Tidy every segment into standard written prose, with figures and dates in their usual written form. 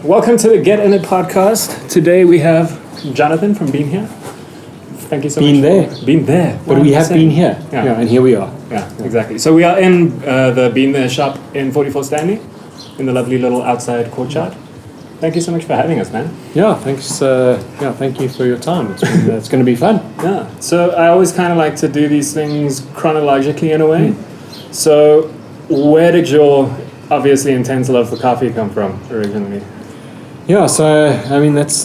welcome to the In.It podcast. Today we have Johnathan from Being Here. Thank you so much. Being there. But we have been here. Yeah, and here we are. Yeah, exactly. So we are in the Being There shop in 44 Stanley, in the lovely little outside courtyard. Thank you so much for having us, man. Yeah, thanks. Thank you for your time. It's going to be fun. Yeah. So I always kind of like to do these things chronologically in a way. So where did your obviously intense love for coffee come from originally? Yeah, so I mean that's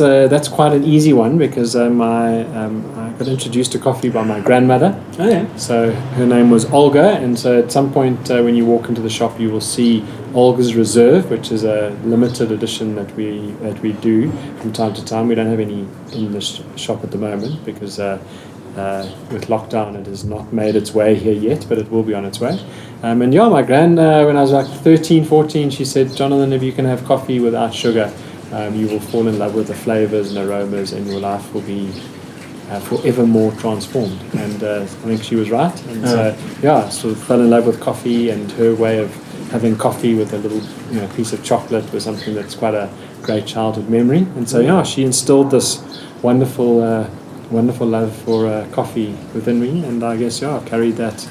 quite an easy one because I got introduced to coffee by my grandmother. Oh yeah. So her name was Olga, and so at some point when you walk into the shop, you will see Olga's Reserve, which is a limited edition that we do from time to time. We don't have any in the shop at the moment because with lockdown it has not made its way here yet, but it will be on its way. And yeah, my gran, when I was like 13, 14, she said, "Johnathan, if you can have coffee without sugar, you will fall in love with the flavors and aromas, and your life will be forever more transformed." And I think she was right. And so, yeah, sort of fell in love with coffee, and her way of having coffee with a little piece of chocolate was something that's quite a great childhood memory. And so, yeah, she instilled this wonderful love for coffee within me, and I guess, yeah, I've carried that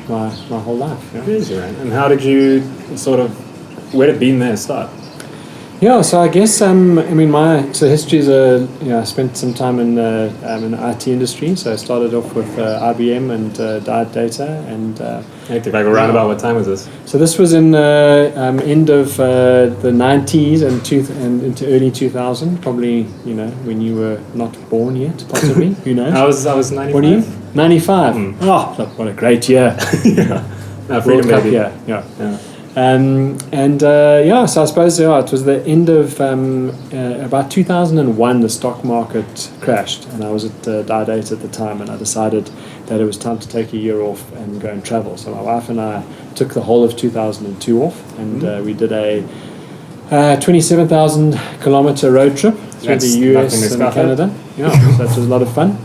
my whole life. Yeah. Crazy, right? And how did you where did Being There start? Yeah, so I guess my history is I spent some time in the IT industry. So I started off with IBM and Diet Data, and if I go roundabout, what time was this? So this was in end of the 90s and into early 2000, probably when you were not born yet, possibly. Who knows? I was 95. What are you? 95. Oh, what a great year! Yeah, World Cup year. Yeah. So I suppose it was the end of about 2001. The stock market crashed, and I was at Diet Data at the time, and I decided that it was time to take a year off and go and travel. So my wife and I took the whole of 2002 off, and we did a 27,000 kilometer road trip through the US and Canada. Yeah, so that was a lot of fun.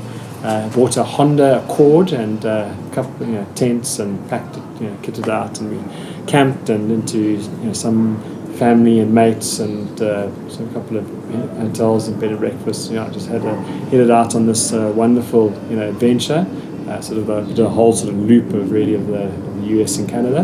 Bought a Honda Accord and a couple tents and packed it, kitted out, and we camped and into some family and mates and a couple of hotels and bed and breakfasts. Just headed out on this wonderful adventure. Did a whole sort of loop of the US and Canada,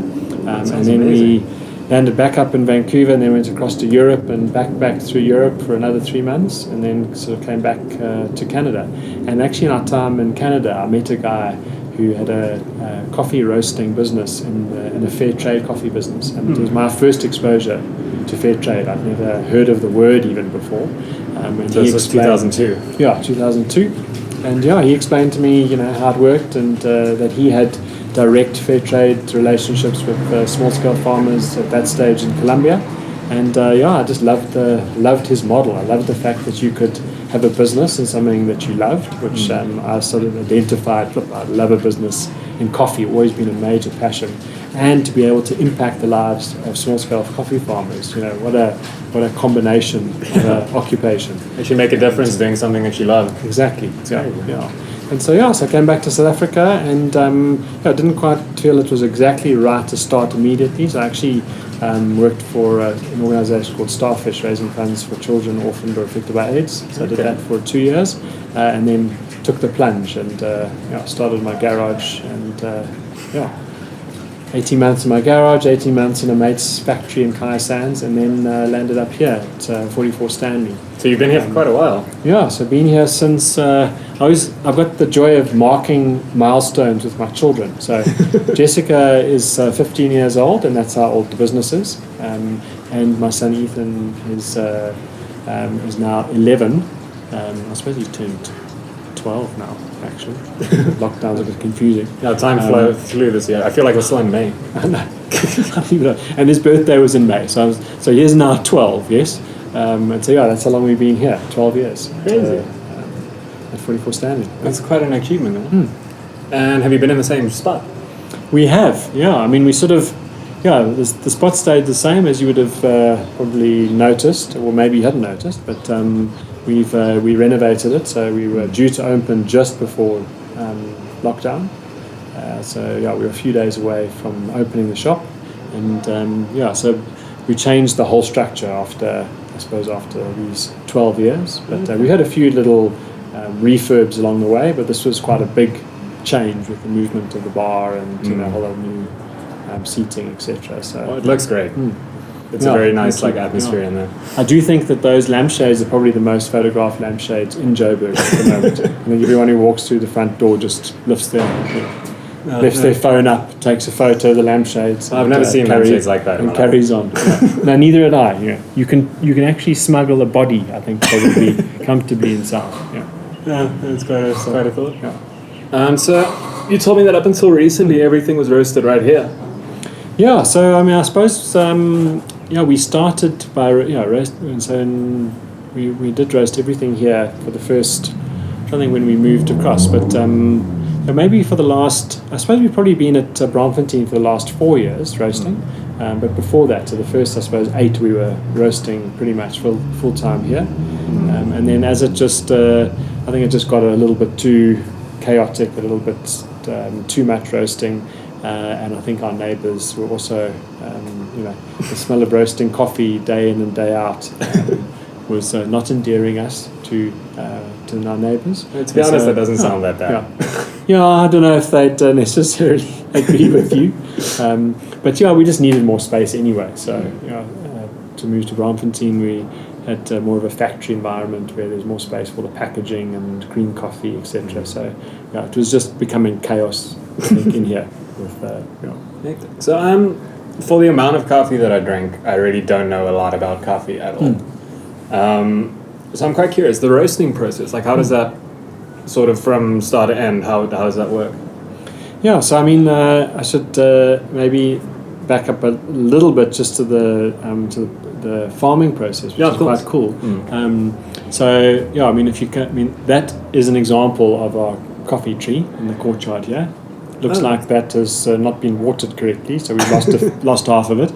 and then we landed back up in Vancouver, and then went across to Europe and back through Europe for another 3 months, and then sort of came back to Canada. And actually in our time in Canada, I met a guy who had a coffee roasting business in a fair trade coffee business. And it was my first exposure to fair trade. I'd never heard of the word even before. And so this was 2002? Yeah, 2002. And yeah, he explained to me, how it worked, and that he had direct fair trade relationships with small-scale farmers at that stage in Colombia. And I just loved his model. I loved the fact that you could have a business in something that you loved, which I sort of identified. Look, I love a business in coffee, always been a major passion, and to be able to impact the lives of small-scale coffee farmers. What a combination of an occupation. Actually make a difference doing something that you love. Exactly. Yeah. And so I came back to South Africa, and I didn't quite feel it was exactly right to start immediately. So I actually worked for an organisation called Starfish, raising funds for children orphaned or affected by AIDS. So I did that for 2 years, and then took the plunge and started my garage, and 18 months in my garage, 18 months in a mate's factory in Kai Sands, and then landed up here at 44 Stanley. So you've been here for quite a while. Yeah, so been here since I've got the joy of marking milestones with my children. So Jessica is 15 years old, and that's how old the business is. And my son Ethan is now 11. I suppose he's turned 12 now, actually. Lockdown's a bit confusing. Yeah, time flew this year. I feel like we're still in May. And his birthday was in May, so he is now 12, yes. And so that's how long we've been here, 12 years. Crazy. At 44 Stanley. That's quite an achievement, eh? And have you been in the same spot? We have, yeah. I mean, we sort of, the spot stayed the same, as you would have probably noticed, or maybe you hadn't noticed, but we renovated it, so we were due to open just before lockdown. We were a few days away from opening the shop, and so we changed the whole structure after I suppose, after these 12 years. But we had a few little refurbs along the way, but this was quite a big change with the movement of the bar and a whole lot of new seating, etc. So it looks great. It's a very nice atmosphere in there. I do think that those lampshades are probably the most photographed lampshades in Joburg at the moment. I think everyone who walks through the front door just lifts their phone up, takes a photo of the lampshades. I've never seen lampshades like that. And carries on. No, neither had I. You can actually smuggle a body, I think, probably comfortably inside. That's quite a thought. Yeah. So you told me that up until recently everything was roasted right here. Yeah, so I suppose we started by roasting, and so we did roast everything here for the first, I think, when we moved across, but maybe for the last, I suppose we've probably been at Braamfontein for the last 4 years roasting, but before that, so the first, I suppose, 8 we were roasting pretty much full time here, and then as it just, I think it just got a little bit too chaotic, a little bit too much roasting. And I think our neighbours were also, the smell of roasting coffee day in and day out was not endearing us to our neighbours. To be honest, that doesn't sound that bad. Yeah, I don't know if they'd necessarily agree with you. But we just needed more space anyway. So to move to Braamfontein, we had more of a factory environment where there's more space for the packaging and green coffee, etc. So it was just becoming chaos, I think, in here. So for the amount of coffee that I drank, I really don't know a lot about coffee at all. So I'm quite curious, the roasting process, how does that sort of from start to end, how does that work? Yeah, so I should maybe back up a little bit just to the farming process, which is quite cool. If you can, that is an example of our coffee tree in the courtyard here. Looks like that has not been watered correctly, so we've lost half of it.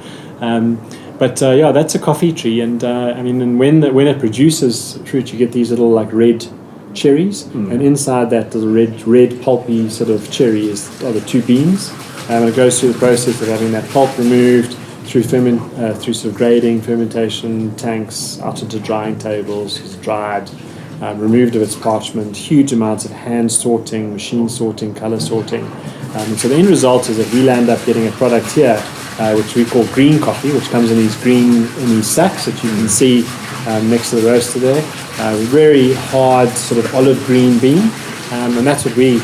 But that's a coffee tree, and when it produces fruit, you get these little red cherries, and inside that the red pulpy sort of cherry are the 2 beans, and it goes through the process of having that pulp removed through sort of grading, fermentation tanks, out into drying tables, dried. Removed of its parchment, huge amounts of hand sorting, machine sorting, color sorting. And so the end result is that we'll end up getting a product here, which we call green coffee, which comes in these sacks that you can see next to the roaster there. Very hard sort of olive green bean, and that's what we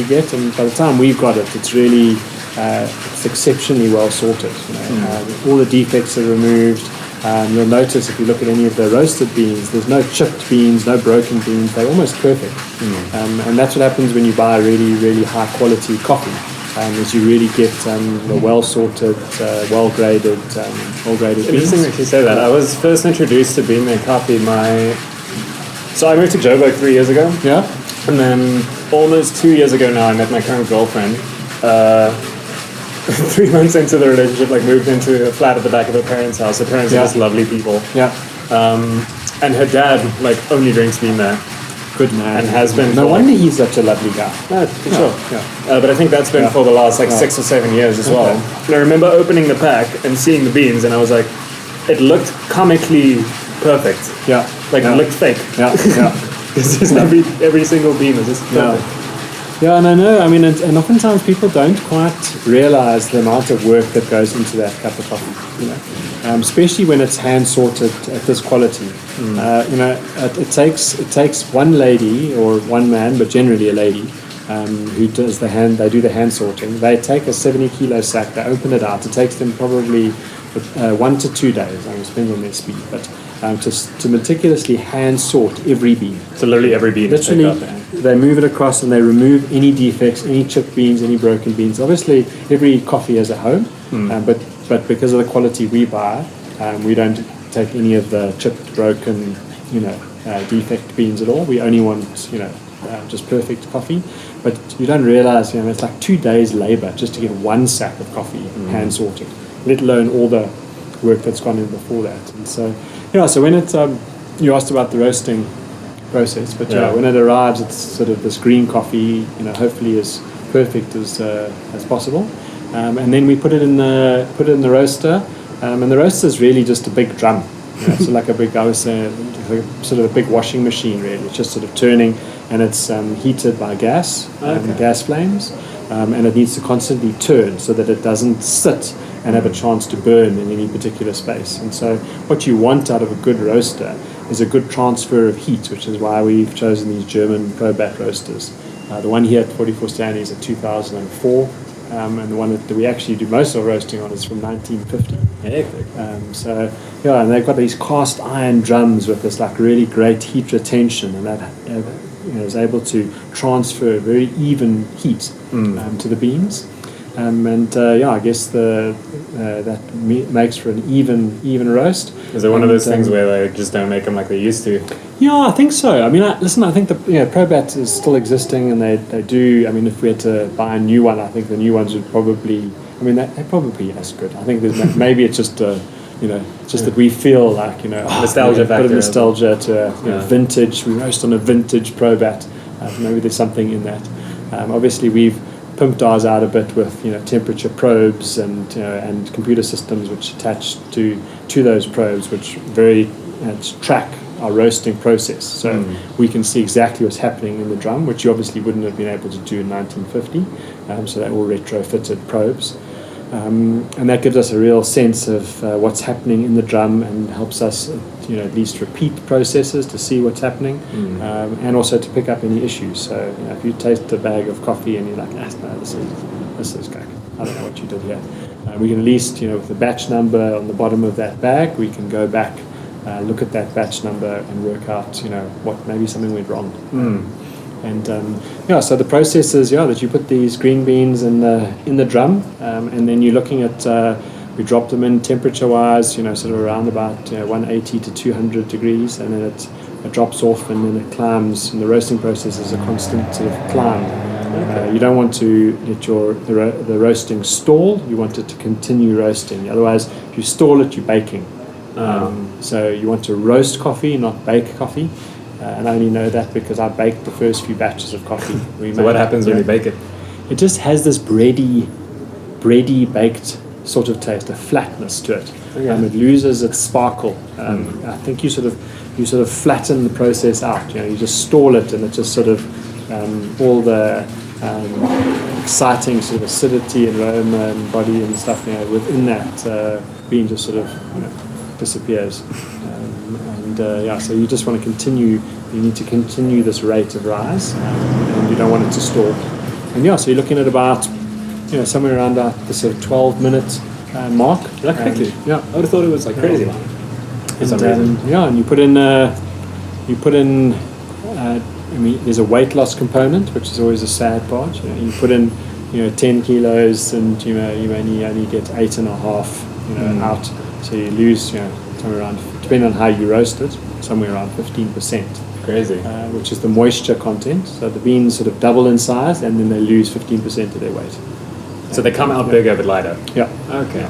get. And by the time we've got it, it's really it's exceptionally well sorted. All the defects are removed. You'll notice if you look at any of the roasted beans, there's no chipped beans, no broken beans. They're almost perfect. And that's what happens when you buy really, really high quality coffee. Is you really get the well sorted, well graded beans. Interesting that you say that. I was first introduced to bean made coffee. So I moved to Joburg 3 years ago. Yeah. And then almost 2 years ago now, I met my current girlfriend. 3 months into the relationship, moved into a flat at the back of her parents' house. Her parents are just lovely people. Yeah. And her dad only drinks bean there. Good man. And has been. No wonder he's such a lovely guy. No, for sure. Yeah. But I think that's been for the last 6 or 7 years as well. And I remember opening the pack and seeing the beans, and I was like, it looked comically perfect. Yeah. It looked fake. Yeah. It's just every single bean was just perfect. Yeah, and I know, and oftentimes people don't quite realize the amount of work that goes into that cup of coffee, especially when it's hand sorted at this quality. It takes one lady or one man, but generally a lady, who does they do the hand sorting. They take a 70 kilo sack, they open it out. It takes them probably 1 to 2 days. It depends on their speed, but to meticulously hand sort every bean. So literally every bean. Literally, they move it across and they remove any defects, any chipped beans, any broken beans. Obviously, every coffee has a home, but because of the quality we buy, we don't take any of the chipped, broken, defect beans at all. We only want, just perfect coffee. But you don't realize, it's like 2 days labor just to get one sack of coffee hand sorted, let alone all the work that's gone in before that. And so, so when it, you asked about the roasting process, but when it arrives, it's sort of this green coffee, hopefully as perfect as possible, and then we put it in the roaster, and the roaster is really just a big drum. So like a big, I was saying, like sort of a big washing machine really. It's just sort of turning, and it's heated by gas, gas flames, and it needs to constantly turn so that it doesn't sit and have a chance to burn in any particular space. And so what you want out of a good roaster is a good transfer of heat, which is why we've chosen these German Probat roasters. The one here at 44 Stanley is a 2004, and the one that we actually do most of our roasting on is from 1950. So yeah, and they've got these cast iron drums with this like really great heat retention, and that is able to transfer very even heat to the beans. I guess that makes for an even roast. Is it one of those things where they just don't make them like they used to? Yeah, I think so. I mean, I think the Probat is still existing, and they do. I mean, if we had to buy a new one, I think the new ones would probably. I mean, they're probably as good. I think there's maybe it's just just that we feel like nostalgia factor, a bit of nostalgia to vintage. We roast on a vintage Probat. Maybe there's something in that. Obviously, we've pimped ours out a bit with temperature probes and computer systems which attach to those probes, which very track our roasting process. So we can see exactly what's happening in the drum, which you obviously wouldn't have been able to do in 1950. So they're all retrofitted probes. And that gives us a real sense of what's happening in the drum, and helps us at least repeat processes to see what's happening, and also to pick up any issues. So if you taste a bag of coffee and you're like, no, this is crack, I don't know what you did here, we can at least with the batch number on the bottom of that bag, we can go back, look at that batch number and work out what maybe something went wrong. And so the process is that you put these green beans in the drum, and then you're looking at we drop them in temperature-wise, sort of around about 180 to 200 degrees, and then it drops off, and then it climbs. And the roasting process is a constant sort of climb. You don't want to let the roasting stall. You want it to continue roasting. Otherwise, if you stall it, you're baking. So you want to roast coffee, not bake coffee. And I only know that because I baked the first few batches of coffee. So what happens when you bake it? It just has this bready baked sort of taste, a flatness to it. It loses its sparkle. I think you sort of flatten the process out. You just stall it, and it just sort of all the exciting sort of acidity and aroma and body and stuff within that bean just sort of disappears. So you just want to continue. You need to continue this rate of rise, and you don't want it to stall. And so you're looking at about somewhere around the sort of 12-minute mark. That quickly? I would have thought it was like crazy long. And you put in. I mean, there's a weight loss component, which is always a sad part. You put in 10 kilos, and you only get 8.5 out. So you lose somewhere around, depending on how you roast it, somewhere around 15%. Crazy. Which is the moisture content. So the beans sort of double in size, and then they lose 15% of their weight. So they come out bigger but lighter. Yeah. Okay.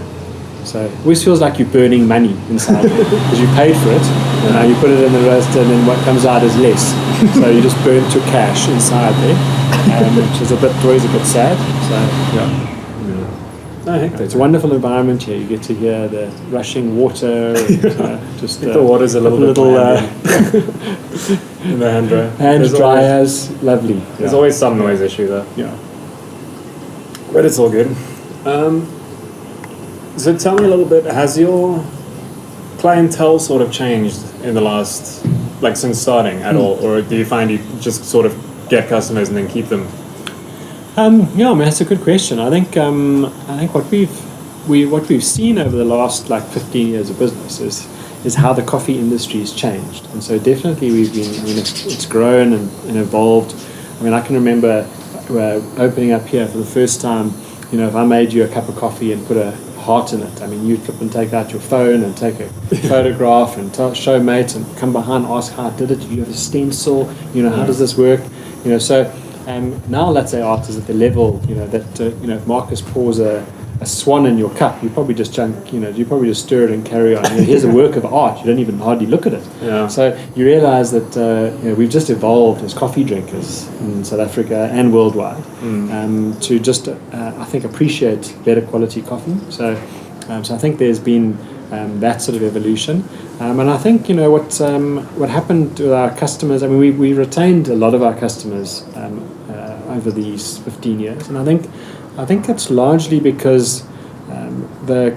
So it always feels like you're burning money inside because you paid for it, and now you put it in the roaster, and then what comes out is less. So you just burn to cash inside there, which is always a bit sad. So yeah. It's a wonderful environment here. You get to hear the rushing water. And, just the water's a little bit in the hand dryer. Hand dryers, lovely. There's always some noise issue though. Yeah. But it's all good. So tell me a little bit, has your clientele sort of changed in the last, since starting at all? Or do you find you just sort of get customers and then keep them? That's a good question. I think what we've seen over the last 15 years of business is how the coffee industry has changed, and so definitely it's grown and evolved. I mean, I can remember opening up here for the first time. If I made you a cup of coffee and put a heart in it, I mean, you'd flip and take out your phone and take a photograph and show mates and come behind, ask how I did it. Do you have a stencil? How does this work? So. Now, let's say art is at the level, that if Marcus pours a swan in your cup, you probably just you probably just stir it and carry on. Here's a work of art. You don't even hardly look at it. Yeah. So you realise that we've just evolved as coffee drinkers in South Africa and worldwide to just, I think, appreciate better quality coffee. So I think there's been that sort of evolution. And I think what happened to our customers. I mean, we retained a lot of our customers over these 15 years, and I think it's largely because the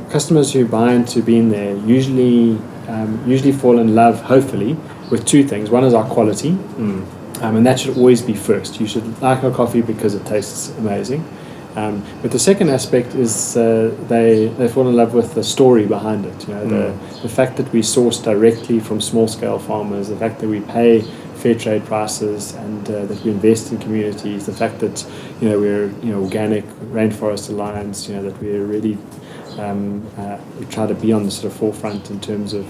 customers who buy into being there usually fall in love, hopefully, with two things. One is our quality, and that should always be first. You should like our coffee because it tastes amazing. But the second aspect is they fall in love with the story behind it. The fact that we source directly from small scale farmers, the fact that we pay fair trade prices, and that we invest in communities, the fact that we're organic Rainforest Alliance, that we're really we try to be on the sort of forefront in terms of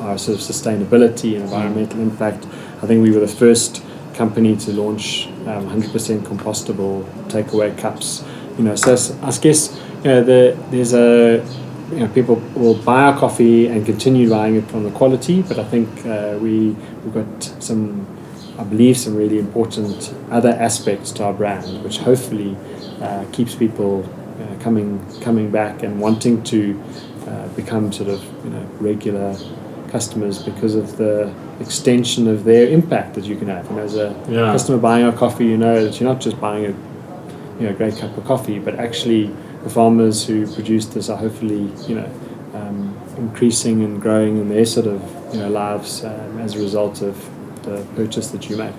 our sort of sustainability and environmental impact. I think we were the first company to launch 100% compostable takeaway cups. So I guess there's people will buy our coffee and continue buying it from the quality, but I think we've got some really important other aspects to our brand, which hopefully keeps people coming back and wanting to become sort of regular customers because of the extension of their impact that you can have. And as a customer buying our coffee, that you're not just buying a great cup of coffee, but actually the farmers who produce this are hopefully increasing and growing in their sort of lives as a result of the purchase that you make.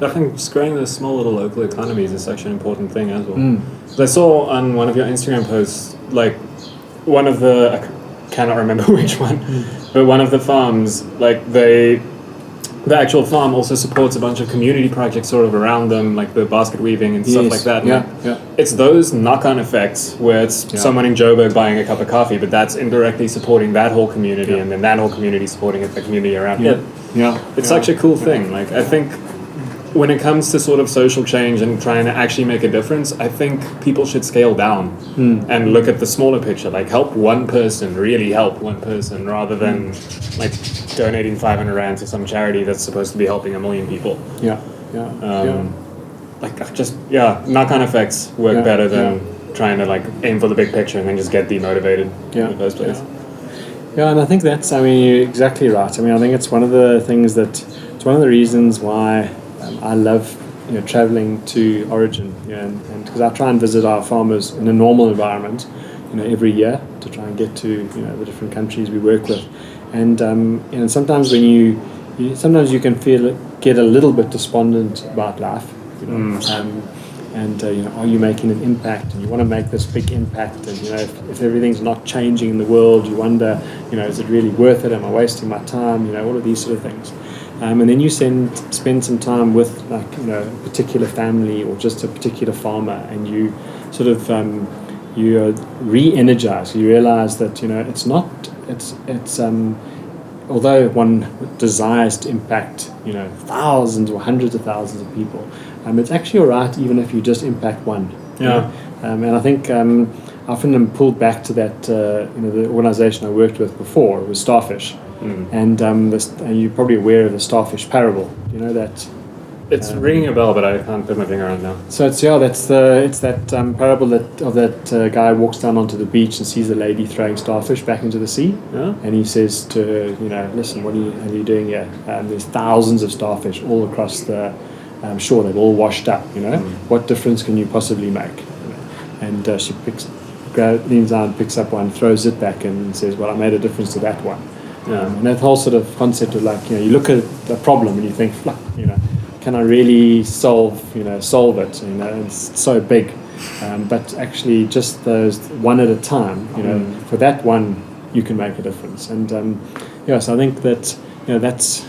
I think just growing those small little local economies is such an important thing as well. I saw on one of your Instagram posts, like one of the, I cannot remember which one, but one of the farms, like the actual farm also supports a bunch of community projects sort of around them, like the basket weaving and stuff like that. Yeah. It's those knock-on effects where it's someone in Joburg buying a cup of coffee, but that's indirectly supporting that whole community, and then that whole community supporting the community around it. It's such a cool thing. Like, I think when it comes to sort of social change and trying to actually make a difference, I think people should scale down and look at the smaller picture. Like, really help one person, rather than like donating 500 rand to some charity that's supposed to be helping 1 million people. Knock-on effects work better than trying to like aim for the big picture and then just get demotivated in the first place. And I think you're exactly right. I mean, I think it's one of the reasons why I love traveling to Origin, and because I try and visit our farmers in a normal environment, every year to try and get to the different countries we work with, and sometimes when you can get a little bit despondent about life, are you making an impact, and you want to make this big impact, and if everything's not changing in the world, you wonder, is it really worth it? Am I wasting my time? All of these sort of things. And then you spend some time with a particular family or just a particular farmer, and you sort of you are re-energized. You realize that it's although one desires to impact thousands or hundreds of thousands of people, it's actually all right even if you just impact one. And I think I often am pulled back to that the organization I worked with before was Starfish. And you're probably aware of the starfish parable. That it's ringing a bell, but I can't put my finger on it now. So it's that parable of that guy walks down onto the beach and sees a lady throwing starfish back into the sea, and he says to her, listen, what are you doing here? There's thousands of starfish all across the shore. They've all washed up. What difference can you possibly make? And she leans down, picks up one, throws it back, and says, well, I made a difference to that one. And that whole sort of concept of you look at a problem and you think, can I really solve it? It's so big, but actually just those one at a time. For that one, you can make a difference. And so I think that that's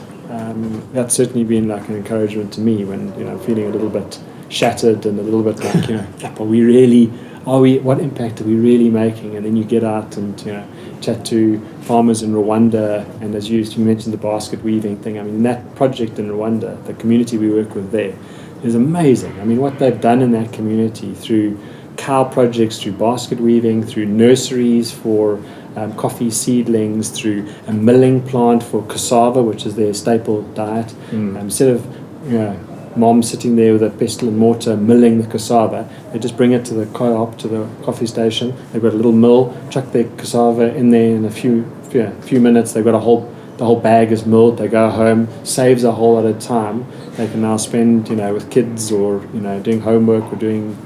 certainly been like an encouragement to me when feeling a little bit shattered and a little bit like what impact are we really making? And then you get out and chat to farmers in Rwanda, and as you mentioned the basket weaving thing. I mean, that project in Rwanda, the community we work with there, is amazing. I mean, what they've done in that community through cow projects, through basket weaving, through nurseries for coffee seedlings, through a milling plant for cassava, which is their staple diet. Instead of mom sitting there with a pestle and mortar milling the cassava. They just bring it to the co-op, to the coffee station. They've got a little mill, chuck their cassava in there in a few minutes. They've got the whole bag is milled. They go home, saves a whole lot of time. They can now spend, with kids or, doing homework or doing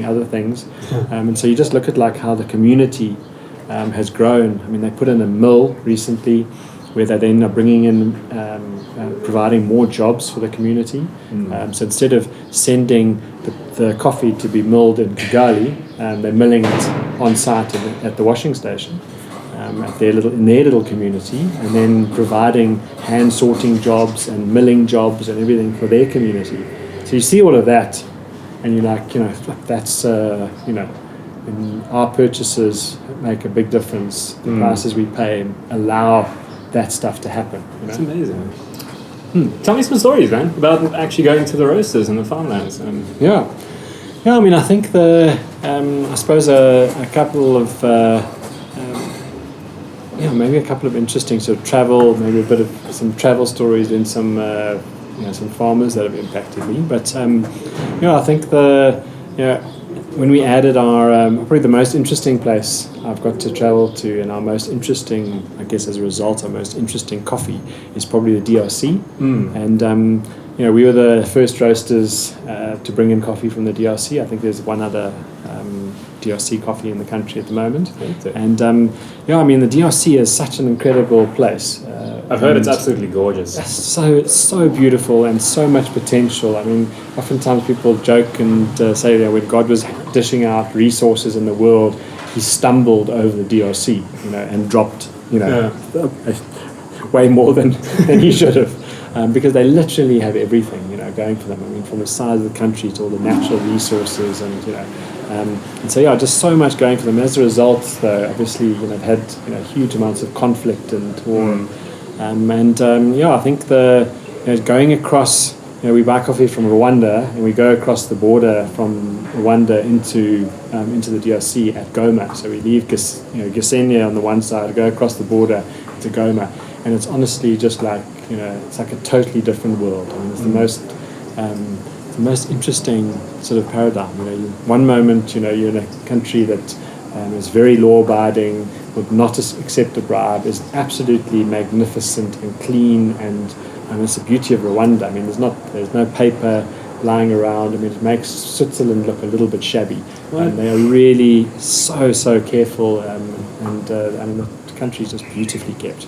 other things. And so you just look at like how the community has grown. I mean, they put in a mill recently where they then are bringing in, providing more jobs for the community. So instead of sending the coffee to be milled in Kigali, they're milling it on site at the washing station. In their little community, and then providing hand sorting jobs and milling jobs and everything for their community. So you see all of that, and you're like, that's and our purchases make a big difference. The prices we pay allow that stuff to happen. It's amazing. Tell me some stories, man, about actually going to the roasters and the farmlands. Yeah. I mean, I think I suppose a couple of. Maybe a couple of interesting sort of travel, maybe a bit of some travel stories and some farmers that have impacted me. But I think when we added our probably the most interesting place I've got to travel to, and our most interesting, I guess as a result, our most interesting coffee is probably the DRC. And we were the first roasters to bring in coffee from the DRC. I think there's one other DRC coffee in the country at the moment. And I mean, the DRC is such an incredible place. I've heard it's absolutely gorgeous. It's so beautiful and so much potential. I mean, oftentimes people joke and say that when God was dishing out resources in the world, he stumbled over the DRC, and dropped, way more than he should have. Because they literally have everything, going for them. I mean, from the size of the country to all the natural resources, and and so just so much going for them. As a result, though, obviously, they've had huge amounts of conflict and war, I think going across. We buy coffee from Rwanda, and we go across the border from Rwanda into the DRC at Goma. So we leave Gisenyi on the one side, go across the border to Goma, and it's honestly just like it's like a totally different world. I mean, it's the most interesting sort of paradigm. One moment you're in a country that is very law-abiding, would not accept a bribe, is absolutely magnificent and clean, and it's the beauty of Rwanda. I mean, there's no paper lying around. I mean, it makes Switzerland look a little bit shabby. And they are really so careful, and the country is just beautifully kept.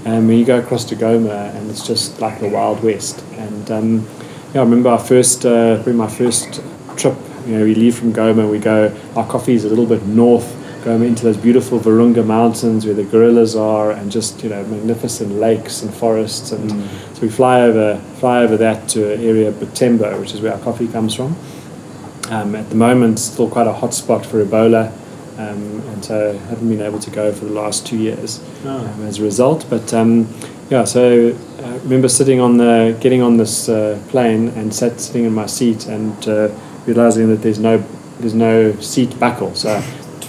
When you go across to Goma, and it's just like the Wild West. And I remember my first trip. We leave from Goma, our coffee is a little bit north, going into those beautiful Virunga mountains where the gorillas are, and just magnificent lakes and forests. And so we fly over that to an area of Butembo, which is where our coffee comes from. At the moment, still quite a hot spot for Ebola. And so I haven't been able to go for the last 2 years as a result. But so I remember getting on this plane and sitting in my seat and realizing that there's no seat buckle. So I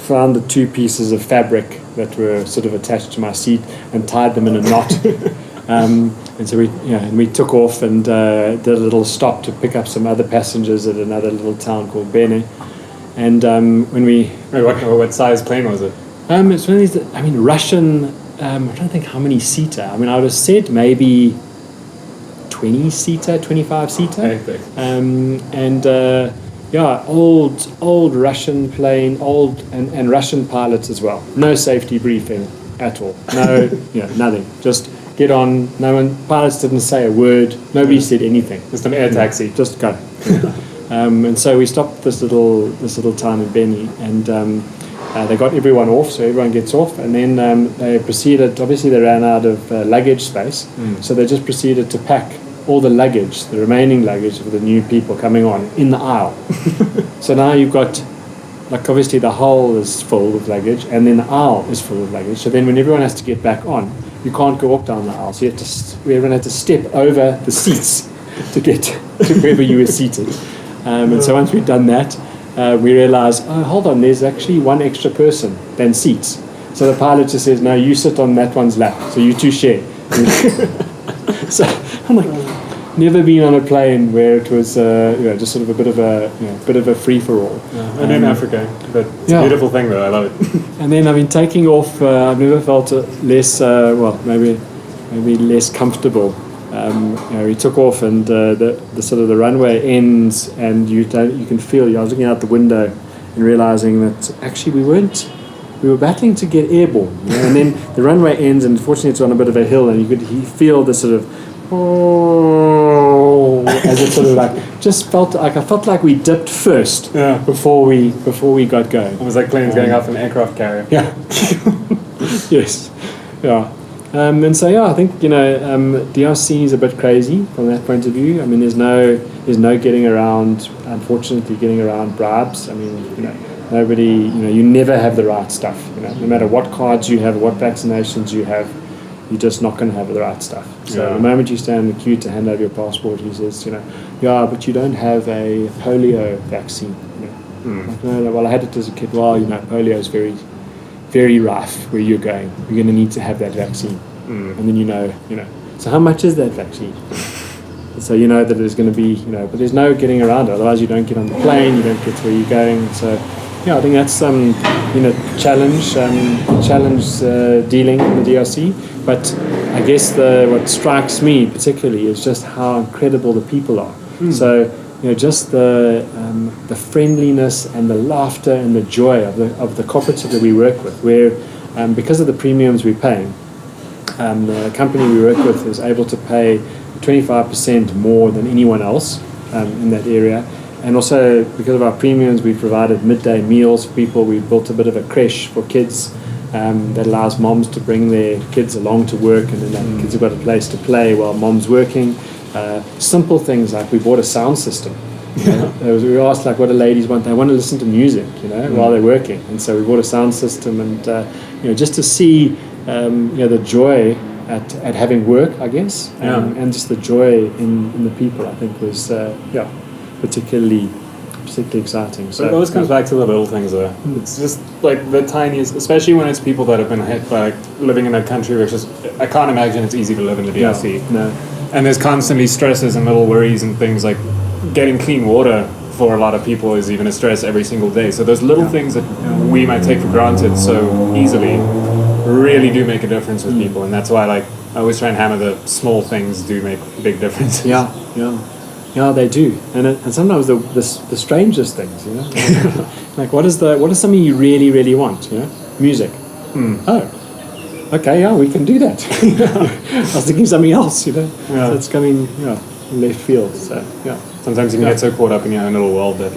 found the two pieces of fabric that were sort of attached to my seat and tied them in a knot. And so we took off and did a little stop to pick up some other passengers at another little town called Bene. And when we... What size plane was it? It's one of these, Russian... I'm trying to think how many seater. I would have said maybe 20 seater, 25 seater. Old Russian plane, and Russian pilots as well. No safety briefing at all. No, nothing. Just get on. Pilots didn't say a word. Nobody said anything. Just an air taxi. Just go. And so we stopped this little town in Beni, and they got everyone off, so everyone gets off, and then they proceeded. Obviously, they ran out of luggage space, so they just proceeded to pack all the luggage, the remaining luggage for the new people coming on, in the aisle. So now you've got, obviously the hull is full with luggage, and then the aisle is full of luggage. So then when everyone has to get back on, you can't go walk down the aisle. So everyone had to step over the seats to get to wherever you were seated. And so once we'd done that, we realized, hold on, there's actually one extra person than seats. So the pilot just says, no, you sit on that one's lap, so you two share. So I'm like, never been on a plane where it was just sort of a bit of a free for all. And in Africa, but it's a beautiful thing though. I love it. And then I mean, taking off, I've never felt less maybe less comfortable. We took off, and the sort of the runway ends, and you can feel. I was looking out the window and realizing that actually we were battling to get airborne, and then the runway ends, and fortunately it's on a bit of a hill, and you could feel the sort of as it sort of like just felt like I felt like we dipped first before we got going. It was like planes going off an aircraft carrier. Yeah. Yes. Yeah. And so I think DRC is a bit crazy from that point of view. I mean, there's no getting around. Unfortunately, getting around bribes. I mean, nobody. You never have the right stuff. No matter what cards you have, what vaccinations you have, you're just not going to have the right stuff. So the moment you stand in the queue to hand over your passport, he says, but you don't have a polio vaccine. Like, no, well, I had it as a kid. Well, polio is very, very rife where you're going. You're going to need to have that vaccine. And then So how much is that vaccine? So you know that there's going to be, but there's no getting around it. Otherwise, you don't get on the plane. You don't get to where you're going. So I think that's challenge dealing in the DRC. But I guess what strikes me particularly is just how incredible the people are. So just the friendliness and the laughter and the joy of the cooperative that we work with, where because of the premiums we're paying, the company we work with is able to pay 25% more than anyone else in that area. And also because of our premiums, we've provided midday meals for people. We've built a bit of a creche for kids that allows moms to bring their kids along to work, and then the kids have got a place to play while mom's working. Simple things like we bought a sound system. We asked what do ladies want? They want to listen to music, while they're working. And so we bought a sound system, and just to see the joy at having work, I guess, and just the joy in the people, I think was particularly exciting. So but it always comes back to the little things though. It's just like the tiniest, especially when it's people that have been hit by living in a country which is, I can't imagine it's easy to live in the DRC. No. And there's constantly stresses and little worries and things like getting clean water for a lot of people is even a stress every single day. So those little things that we might take for granted so easily really do make a difference with people, and that's why I always try and hammer the small things do make big differences. Yeah, they do, and sometimes the strangest things, like what is something you really, really want, music. Oh, okay, we can do that. I was thinking something else, so it's coming, left field. So sometimes you can get so caught up in your own little world that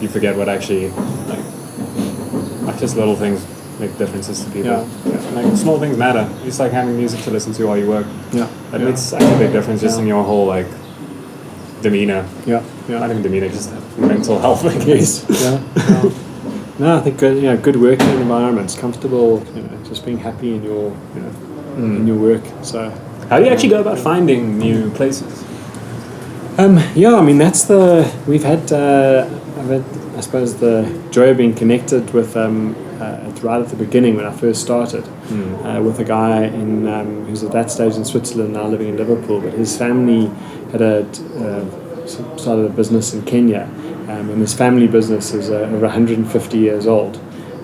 you forget what actually just little things make differences to people. Small things matter. It's like having music to listen to while you work. That makes such a big difference just in your whole demeanor. Not even demeanor, just mental health, I guess. No, I think good working environments, comfortable, just being happy in your in your work. So how do you actually go about finding new places? I mean we've had I've had, I suppose, the joy of being connected with right at the beginning when I first started with a guy who's at that stage in Switzerland, now living in Liverpool, but his family had started a business in Kenya, and his family business is over 150 years old,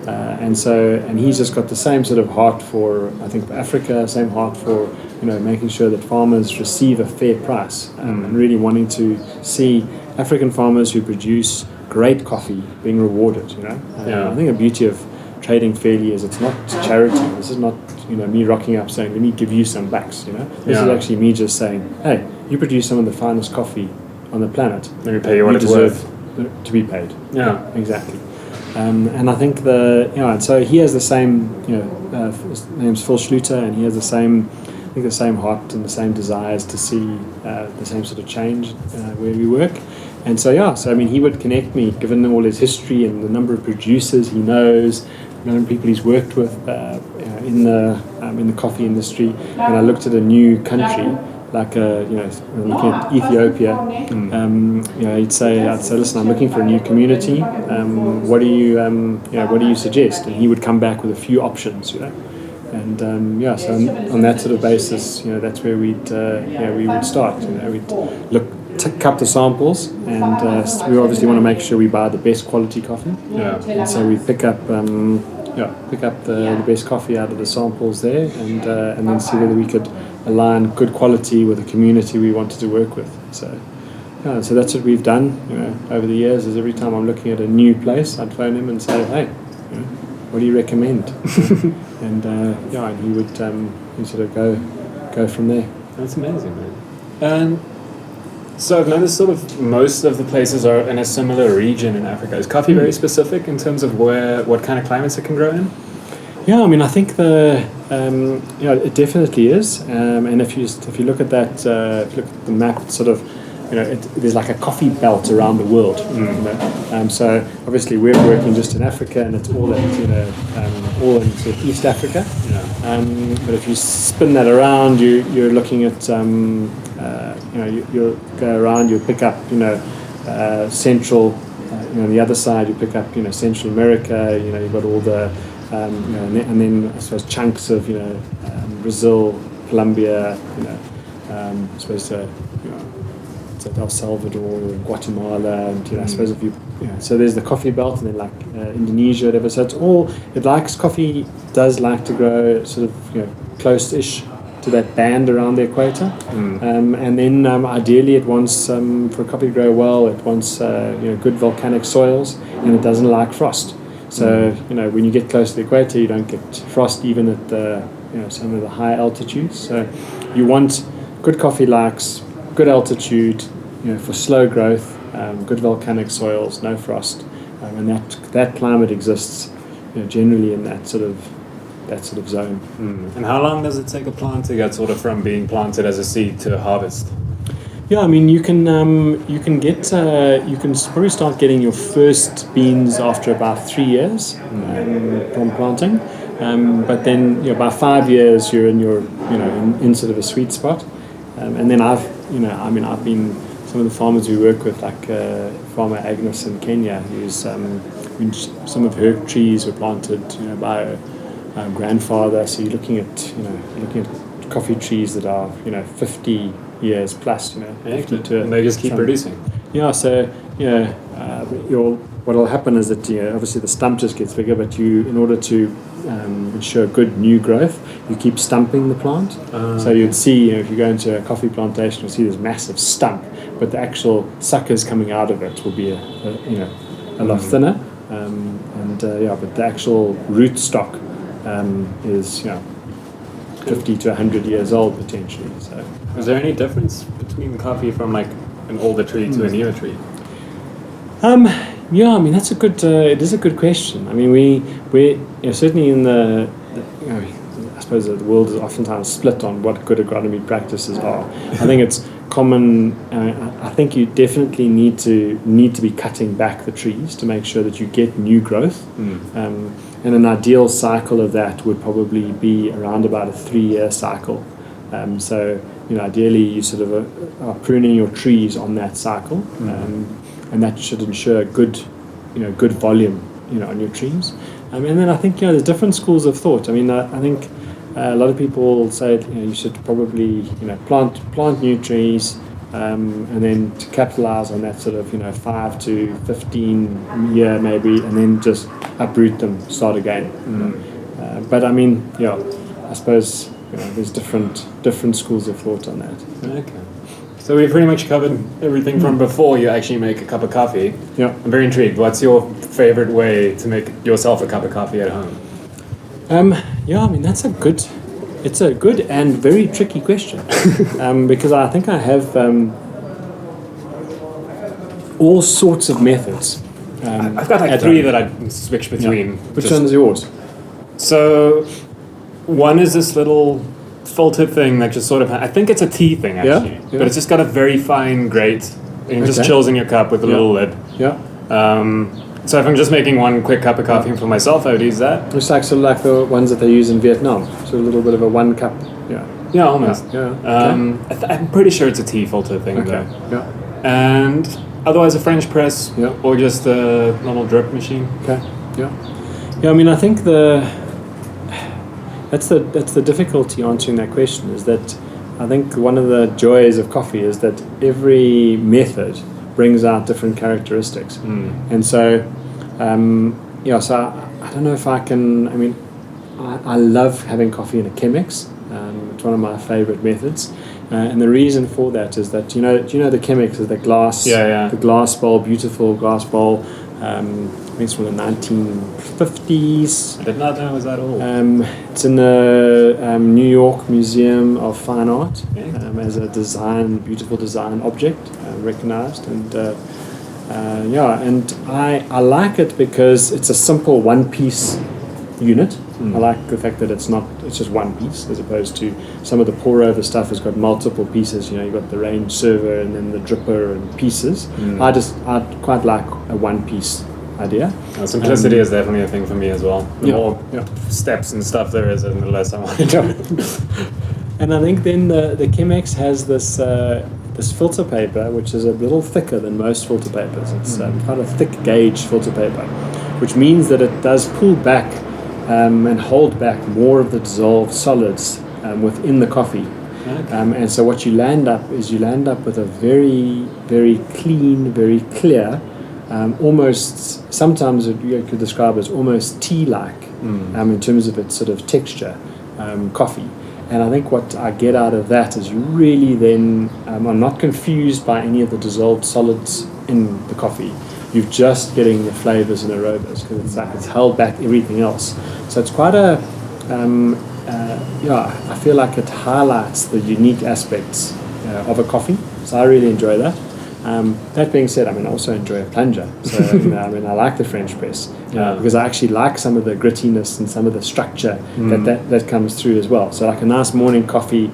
and he's just got the same sort of heart for, I think, for Africa, same heart for making sure that farmers receive a fair price, and really wanting to see African farmers who produce great coffee being rewarded. I think the beauty of trading fairly is it's not charity. This is not me rocking up saying let me give you some bucks. This is actually me just saying, hey, you produce some of the finest coffee on the planet. Let me pay you what it's worth to be paid. Exactly. And I think and so he has the same. His name's Phil Schluter, and he has the same heart and the same desires to see the same sort of change where we work. And so I mean, he would connect me, given all his history and the number of producers he knows, the number of people he's worked with in the coffee industry. When I looked at a new country, looking at Ethiopia, I'd say, listen, I'm looking for a new community. What do you suggest? And he would come back with a few options, And so on that sort of basis, that's where we would start. We'd cup the samples, and we obviously want to make sure we buy the best quality coffee. Yeah. And so we pick up the best coffee out of the samples there, and then see whether we could align good quality with the community we wanted to work with. So that's what we've done. Over the years, is every time I'm looking at a new place, I'd phone him and say, hey, what do you recommend? And he would he'd sort of go from there. That's amazing, man. And so I've noticed sort of most of the places are in a similar region in Africa. Is coffee very specific in terms of what kind of climates it can grow in? Yeah, I mean, I think it definitely is. And if you look at that, if you look at the map, sort of, there's like a coffee belt around the world. So obviously we're working just in Africa, and it's all all in sort of East Africa. Yeah. But if you spin that around, you're looking at you'll go around, you'll pick up central. On the other side, you pick up Central America. You've got all the and then I suppose chunks of Brazil, Colombia. I suppose El Salvador and Guatemala, and I suppose if you so there's the coffee belt, and then like Indonesia, whatever. So coffee does like to grow sort of close-ish to that band around the equator, and then ideally it wants for a coffee to grow well, it wants good volcanic soils, and it doesn't like frost. So when you get close to the equator, you don't get frost even at the some of the high altitudes. So you want good coffee likes good altitude, for slow growth, good volcanic soils, no frost, and that climate exists, generally in that sort of zone. And how long does it take a plant to get sort of from being planted as a seed to harvest? Yeah, I mean you can probably start getting your first beans after about 3 years from planting, but then by 5 years you're in your in sort of a sweet spot, and then I've been some of the farmers we work with, like farmer Agnes in Kenya, who's some of her trees were planted by her grandfather. So you're looking at coffee trees that are 50 years plus, and they just keep producing. Yeah, so what will happen is that obviously the stump just gets bigger, but in order to ensure good new growth, you keep stumping the plant. So you'd see if you go into a coffee plantation, you'll see this massive stump, but the actual suckers coming out of it will be a lot thinner, but the actual root stock is 50 to 100 years old potentially. So, is there any difference between coffee from like an older tree to a newer tree? Yeah, I mean that's it is a good question. I mean we certainly in I suppose the world is oftentimes split on what good agronomy practices are. I think it's common. I think you definitely need to be cutting back the trees to make sure that you get new growth. And an ideal cycle of that would probably be around about a 3-year cycle. So ideally you sort of are pruning your trees on that cycle, and that should ensure good volume on your trees. And then I think there's different schools of thought. I mean I think a lot of people say you should probably plant new trees, and then to capitalize on that sort of 5 to 15 year maybe, and then just uproot them, start again. But I mean I suppose there's different schools of thought on that. Okay. So we've pretty much covered everything from before you actually make a cup of coffee. Yeah. I'm very intrigued. What's your favorite way to make yourself a cup of coffee at home? I mean it's a good and very tricky question, because I think I have all sorts of methods. I've got like 3 that I switch between. Yeah. Which one's yours? So one is this little filter thing that just sort of, I think it's a tea thing actually, Yeah. but it's just got a very fine grate and it just chills in your cup with a little lid. Yeah. So if I'm just making one quick cup of coffee for myself, I would use that. It's like sort of like the ones that they use in Vietnam. So a little bit of a 1 cup. Yeah. Yeah, almost. Yeah. Okay. I'm pretty sure it's a tea filter thing though. Yeah. And otherwise a French press or just a normal drip machine. Okay. Yeah. Yeah. I mean, I think That's the difficulty answering that question. Is that I think one of the joys of coffee is that every method brings out different characteristics, and so so I don't know if I can. I mean, I love having coffee in a Chemex. It's one of my favorite methods. And the reason for that is that do you know the Chemex is the glass, the glass bowl, beautiful glass bowl. I think it's from the 1950s. I did not know it was that old. It's in the New York Museum of Fine Art as a beautiful design object, recognized. And and I like it because it's a simple one-piece unit. I like the fact that it's just one piece as opposed to some of the pour over stuff has got multiple pieces. You've got the range server and then the dripper and pieces. I quite like a one piece idea. Simplicity is definitely a thing for me as well. The more steps and stuff there is, and the less I want to do. And I think then the Chemex has this filter paper which is a little thicker than most filter papers. It's quite a thick gauge filter paper, which means that it does pull back and hold back more of the dissolved solids within the coffee. Okay. And so what you land up with a very, very clean, very clear, almost, sometimes you could describe as almost tea-like in terms of its sort of texture, coffee. And I think what I get out of that is you really then are not confused by any of the dissolved solids in the coffee. You're just getting the flavors and aromas because it's held back everything else. So it's quite I feel like it highlights the unique aspects of a coffee. So I really enjoy that. That being said, I also enjoy a plunger. So I like the French press because I actually like some of the grittiness and some of the structure that comes through as well. So like a nice morning coffee,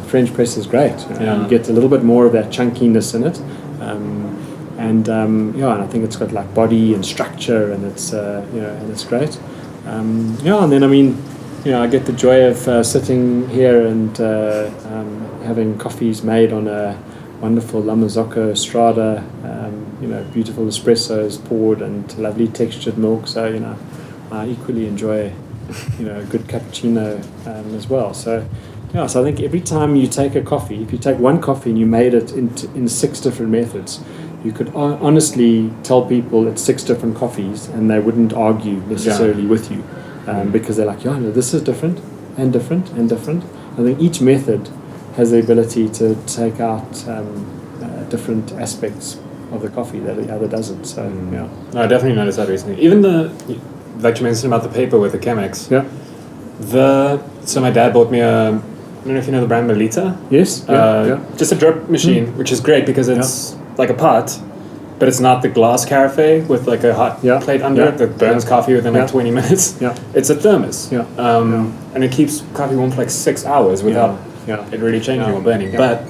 French press is great. You get a little bit more of that chunkiness in it. And I think it's got like body and structure, and it's and it's great. And then I get the joy of sitting here and having coffees made on a wonderful Lamazocco Strada, beautiful espressos poured and lovely textured milk. So I equally enjoy a good cappuccino as well. So so I think every time you take a coffee, if you take one coffee and you made it in 6 different methods, you could honestly tell people it's 6 different coffees and they wouldn't argue necessarily with you because they're like, this is different and different and different. I think each method has the ability to take out different aspects of the coffee that the other doesn't. So No, I definitely noticed that recently. Even like you mentioned about the paper with the Chemex. Yeah. So my dad bought me I don't know if you know the brand Melita. Yes. Just a drip machine, which is great because it's like a pot, but it's not the glass carafe with like a hot plate under it that burns coffee within like 20 minutes. Yeah. It's a thermos. And it keeps coffee warm for like 6 hours without it really changing or burning. Yeah. But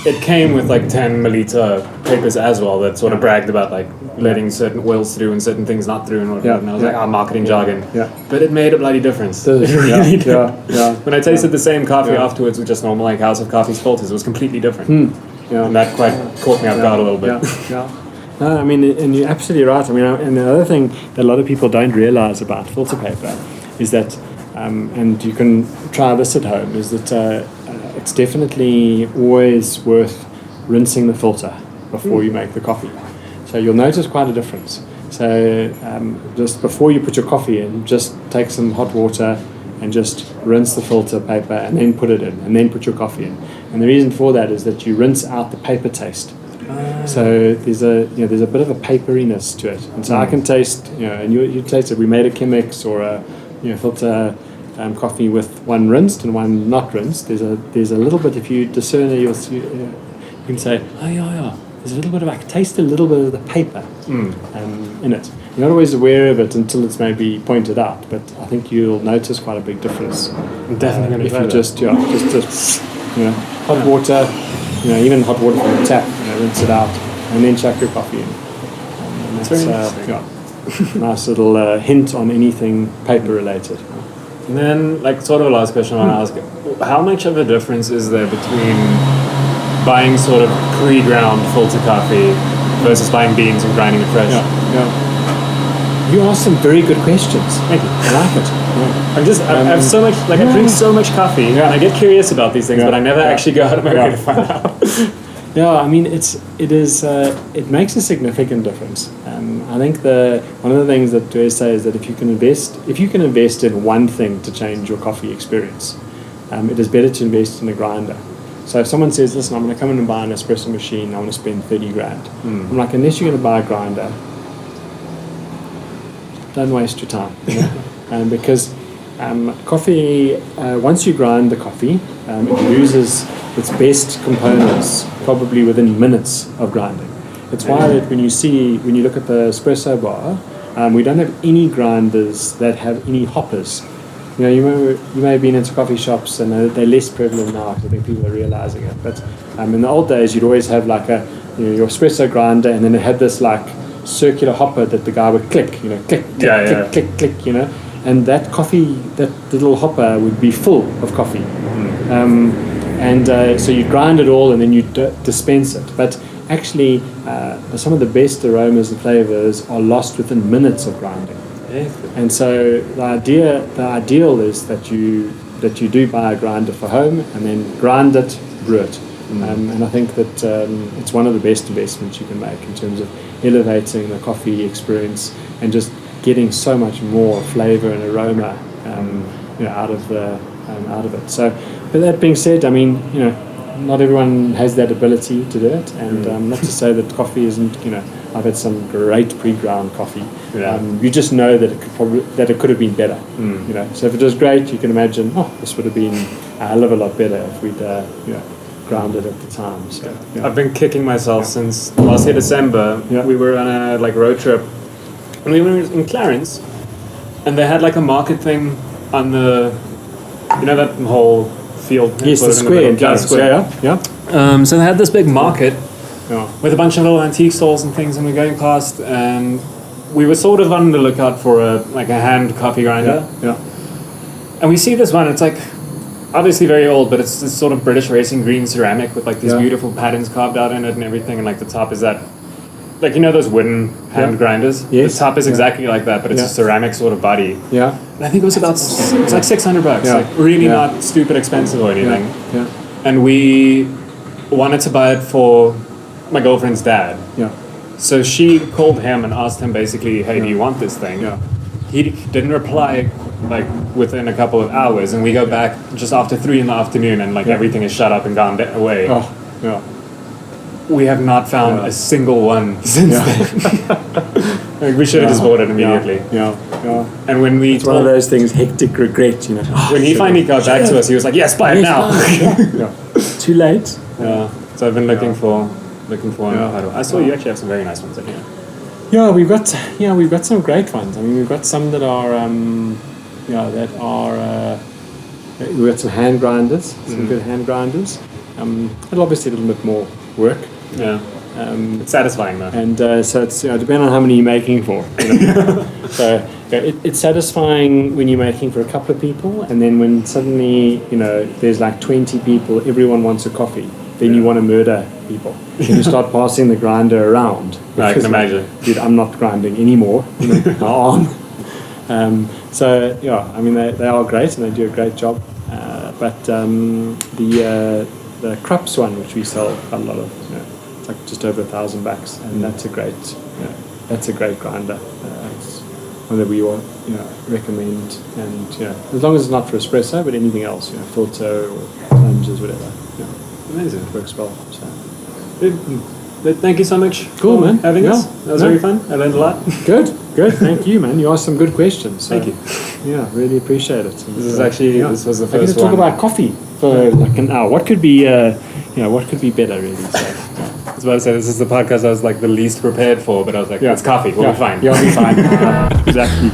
it came with like 10 Melita papers as well that sort of bragged about like letting certain oils through and certain things not through and whatever. And I was like, marketing jargon. Yeah. But it made a bloody difference. It really did. When I tasted the same coffee afterwards with just normal like House of Coffee's filters, it was completely different. And that quite caught me off guard a little bit. No, and you're absolutely right. And the other thing that a lot of people don't realize about filter paper is that, and you can try this at home, is that it's definitely always worth rinsing the filter before you make the coffee. So you'll notice quite a difference. So just before you put your coffee in, just take some hot water and just rinse the filter paper and then put it in and then put your coffee in. And the reason for that is that you rinse out the paper taste. So there's a bit of a paperiness to it. And so I can taste, and you taste it. We made a Chemex or a filter coffee with one rinsed and one not rinsed. There's a little bit, if you discern it, you can say, there's a little bit of, I can taste a little bit of the paper in it. You're not always aware of it until it's maybe pointed out, but I think you'll notice quite a big difference. I'm definitely if you just hot water, even hot water from the tap, rinse it out, and then chuck your coffee in. And that's nice little hint on anything paper related. And then, like, sort of a last question I want to ask: how much of a difference is there between buying sort of pre-ground filter coffee versus buying beans and grinding it fresh? You asked some very good questions. Thank you. I like it. I have so much, like I drink so much coffee, and I get curious about these things, but I never actually go out of my way to find out. Yeah, I mean, it makes a significant difference. I think one of the things that we say is that if you can invest in one thing to change your coffee experience, it is better to invest in a grinder. So if someone says, listen, I'm going to come in and buy an espresso machine, I want to spend 30 grand. I'm like, unless you're going to buy a grinder, don't waste your time. You know? Because coffee, once you grind the coffee, it loses its best components probably within minutes of grinding. It's why that when you look at the espresso bar, we don't have any grinders that have any hoppers. You know, you may have been into coffee shops, and they're less prevalent now. I think people are realizing it. But in the old days, you'd always have like your espresso grinder, and then it had this like circular hopper that the guy would click, click, click, click, click, and that little hopper would be full of coffee. So you grind it all, and then you dispense it. But actually, some of the best aromas and flavors are lost within minutes of grinding. And so the ideal is that you do buy a grinder for home and then grind it, brew it. And I think that it's one of the best investments you can make in terms of elevating the coffee experience and just getting so much more flavor and aroma out of it. So, but that being said, I mean, not everyone has that ability to do it, and not to say that coffee isn't. I've had some great pre-ground coffee. You just know that it could have been better. So if it was great, you can imagine, this would have been a hell of a lot better if we'd ground it at the time. So I've been kicking myself since last year December. We were on a road trip, and we were in Clarence, and they had like a market thing on the, that whole field. Yes, the square. So they had this big market with a bunch of little antique stalls and things, and we're going past, and we were sort of on the lookout for a hand coffee grinder. And we see this one. It's like obviously very old, but it's this sort of British racing green ceramic with like these beautiful patterns carved out in it and everything, and like the top is that, like those wooden hand grinders. Yes. The top is exactly like that, but it's a ceramic sort of body. Yeah. And I think it was like $600, like really not stupid expensive or anything. And we wanted to buy it for my girlfriend's dad. So she called him and asked him basically, hey, do you want this thing? He didn't reply like within a couple of hours, and we go back just after 3 p.m, and like everything is shut up and gone away. We have not found a single one since then. Like, we should have just bought it immediately. And when it's one of those things, hectic regret, when he finally got back to us, he was like, yes, buy it now. Too late. So I've been looking for one. I saw you actually have some very nice ones in here. We've got some great ones. I mean, we've got some that are we've got some hand grinders, some good hand grinders. It'll obviously a little bit more work. It's satisfying though. And so it's depending on how many you're making for. So it's satisfying when you're making for a couple of people, and then when suddenly there's like 20 people, everyone wants a coffee. Then you want to murder people. Then you start passing the grinder around. I can imagine. Dude, I'm not grinding anymore. My arm. So I mean they are great and they do a great job. But the Krups one, which we sell quite a lot of, it's like just over $1,000, and that's a great grinder. It's one that we recommend, and as long as it's not for espresso, but anything else, filter or plungers, whatever. Amazing. It works well. So. But thank you so much for having us. That was very fun. I learned a lot. Good. Thank you, man. You asked some good questions. So, thank you. Yeah, really appreciate it. And this was the first one. I'm going to talk about coffee for like an hour. What could be, what could be better, really? So, I was about to say, this is the podcast I was like the least prepared for, but I was like, it's coffee. We'll be fine. You'll be fine. Exactly.